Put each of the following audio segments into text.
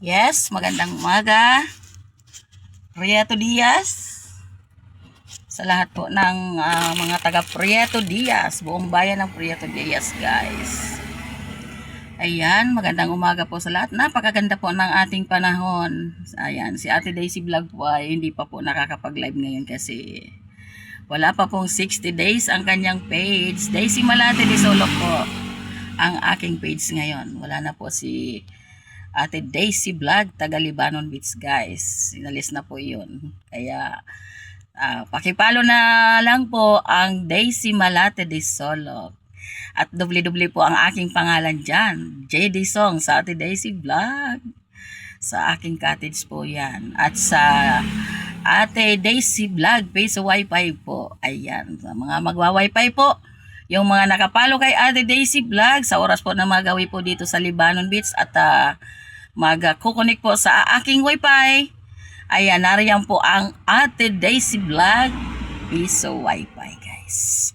Yes, magandang umaga. Prieto Diaz. Sa lahat po ng mga taga Prieto Diaz, buong bayan ng Prieto Diaz, guys. Ayan, magandang umaga po sa lahat. Napakaganda po ng ating panahon. Ayan, si Ate Daisy Vlog po ay hindi pa po nakakapag-live ngayon kasi wala pa pong 60 days ang kanyang page. Daisy Malate de Solo po ang aking page ngayon. Wala na po si Ate Daisy Vlog, taga Libanon Beach, guys. Inalis na po yun. Kaya, pakipalo na lang po ang Daisy Malate de Solo. At dubli-dubli po ang aking pangalan dyan. JD Song sa Ate Daisy Vlog. Sa aking cottage po yan. At sa Ate Daisy Vlog, pay sa wifi po. Ayan, sa mga magwa-wifi po. Yung mga nakapalo kay Ate Daisy Vlog, sa oras po na magawi po dito sa Libanon Beach at mag-connect po sa aking wifi. Ayan, nariyan po ang Ate Daisy Vlog piso wifi, guys.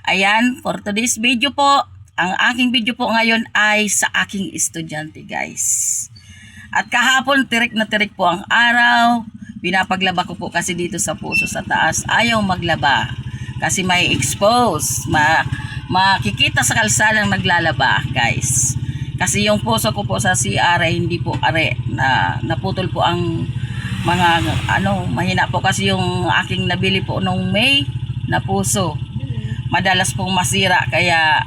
Ayan, for today's video po, ang aking video po ngayon ay sa aking estudyante, guys. At kahapon, tirik na tirik po ang araw. Pinapaglaba ko po kasi dito sa puso sa taas. Ayaw maglaba kasi may expose. Makikita sa kalsadang naglalaba, guys. Kasi yung puso ko po sa CR ay hindi po are na naputol po ang mga mahina po kasi yung aking nabili po nung May na puso. Madalas pong masira kaya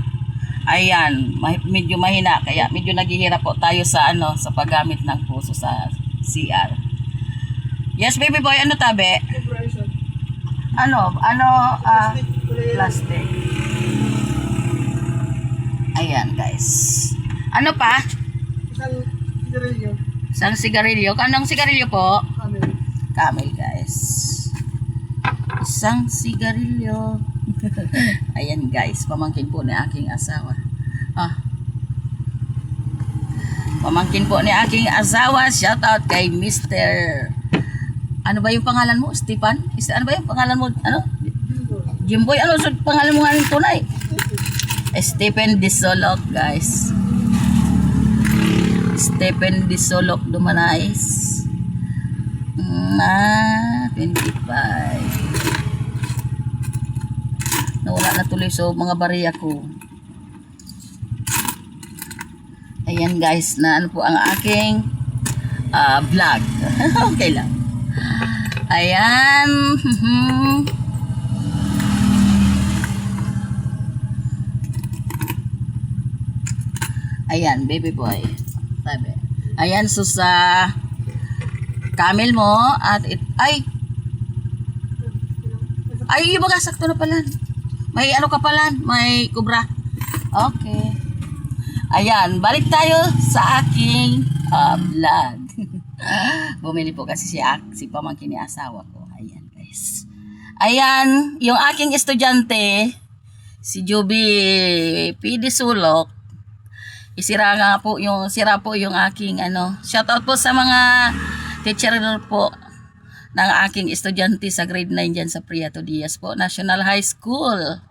ayan, medyo mahina kaya medyo naghihirap po tayo sa sa paggamit ng puso sa CR. Yes, baby boy, ano tabi? Plastic. Ayan, guys. Ano pa? Isang sigarilyo. Isang sigarilyo. Anong sigarilyo po? Camel. Camel, guys. Isang sigarilyo. Ayan, guys. Pamangkin po ni aking asawa. Pamangkin po ni aking asawa. Shout out kay Mr. Ano ba yung pangalan mo? Stepan? Ano ba yung pangalan mo? Jimboy. Ano so pangalan mo nga ng tunay? Stephen Disolok, guys. Stephen Disolok Dumanais. 25. Nawala na tuloy so mga bariya ko. Ayan, guys, na ano po ang aking vlog. Okay lang. Ayan. Ayan, baby boy. Sabi. Ayan, so sa camel mo at yung baga sakto na pala. May ano ka pala, may kubra. Okay. Ayan, balik tayo sa aking vlog. Bumili po kasi si pamangkin ni asawa ko. Ayan, guys. Ayan, yung aking estudyante, si Joby P.D. Sulok, sira po yung aking shoutout po sa mga teacher po ng aking estudyante sa grade 9 dyan sa Prieto Diaz po, National High School.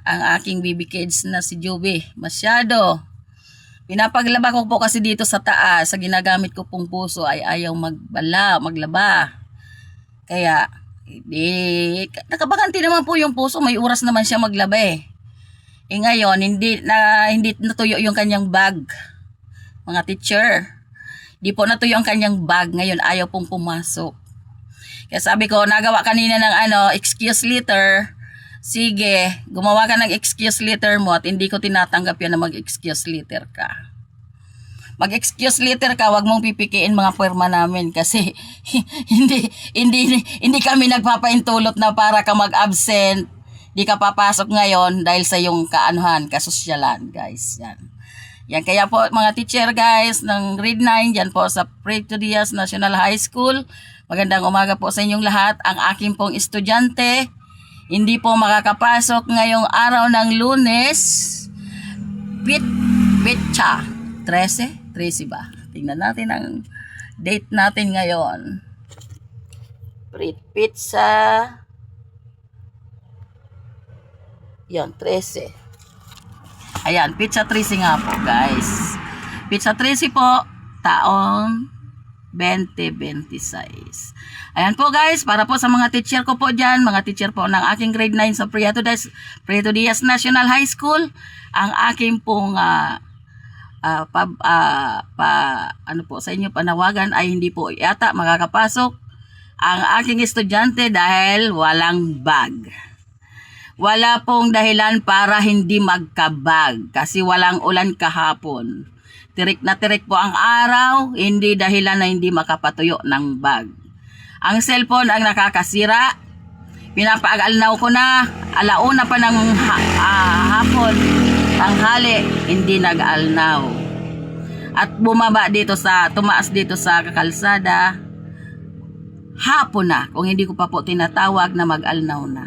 Ang aking baby kids na si Joby, masyado. Pinapaglaba ko po kasi dito sa taas, sa ginagamit ko pong puso ay ayaw maglaba. Kaya, nakabakanti naman po yung puso, may oras naman siya maglaba eh. Ngayon, hindi natuyo yung kanyang bag. Mga teacher. Hindi po natuyo ang kanyang bag. Ngayon, ayaw pong pumasok. Kaya sabi ko, nagawa kanina ng excuse letter. Sige, gumawa ka ng excuse letter mo at hindi ko tinatanggap yan na mag-excuse letter ka. Mag-excuse letter ka, wag mong pipikiin mga puwerma namin kasi hindi kami nagpapaintulot na para ka mag-absent. Di ka papasok ngayon dahil sa yung kasosyalan, guys. Yan. Kaya po, mga teacher, guys, ng grade 9, dyan po sa Prieto Diaz National High School. Magandang umaga po sa inyong lahat. Ang aking pong estudyante, hindi po makakapasok ngayong araw ng Lunes. Pitsa. 13 ba? Tingnan natin ang date natin ngayon. Pizza. Yan, 13. Ayan, pizza 13 nga po, guys. Pizza 13 po, taong 2026. Ayan po guys, para po sa mga teacher ko po dyan, mga teacher po ng aking grade 9 sa Prieto Diaz National High School, ang aking pong ano po sa inyo panawagan ay hindi po yata makakapasok ang aking estudyante dahil walang bag. Wala pong dahilan para hindi magkabag kasi walang ulan kahapon. Tirik na tirik po ang araw, hindi dahilan na hindi makapatuyo ng bag. Ang cellphone ang nakakasira. Pinapaagalnaw ko na, alauna pa ng hapon, tanghali, hindi nag-alnaw. At tumaas dito sa kalsada, hapon na, kung hindi ko pa po tinatawag na mag-alnaw na.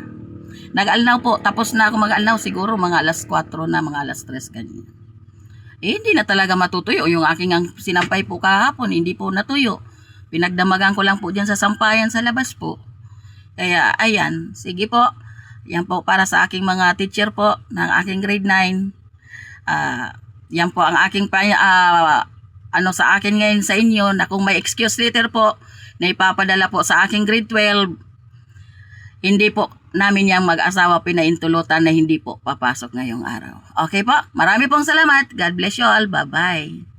Nag-alnaw po, tapos na ako mag-alnaw, siguro mga alas 4 na, mga alas 3 ganyan. Hindi na talaga matutuyo. Yung aking sinampay po kahapon, hindi po natuyo. Pinagdamagan ko lang po dyan sa sampayan sa labas po. Kaya, ayan, sige po. Yan po para sa aking mga teacher po ng aking grade 9. Yan po ang aking sa akin ngayon sa inyo na kung may excuse letter po na ipapadala po sa aking grade 12, hindi po namin yung mag-asawa pinaintulutan na hindi po papasok ngayong araw. Okay po? Marami pong salamat. God bless you all. Bye-bye.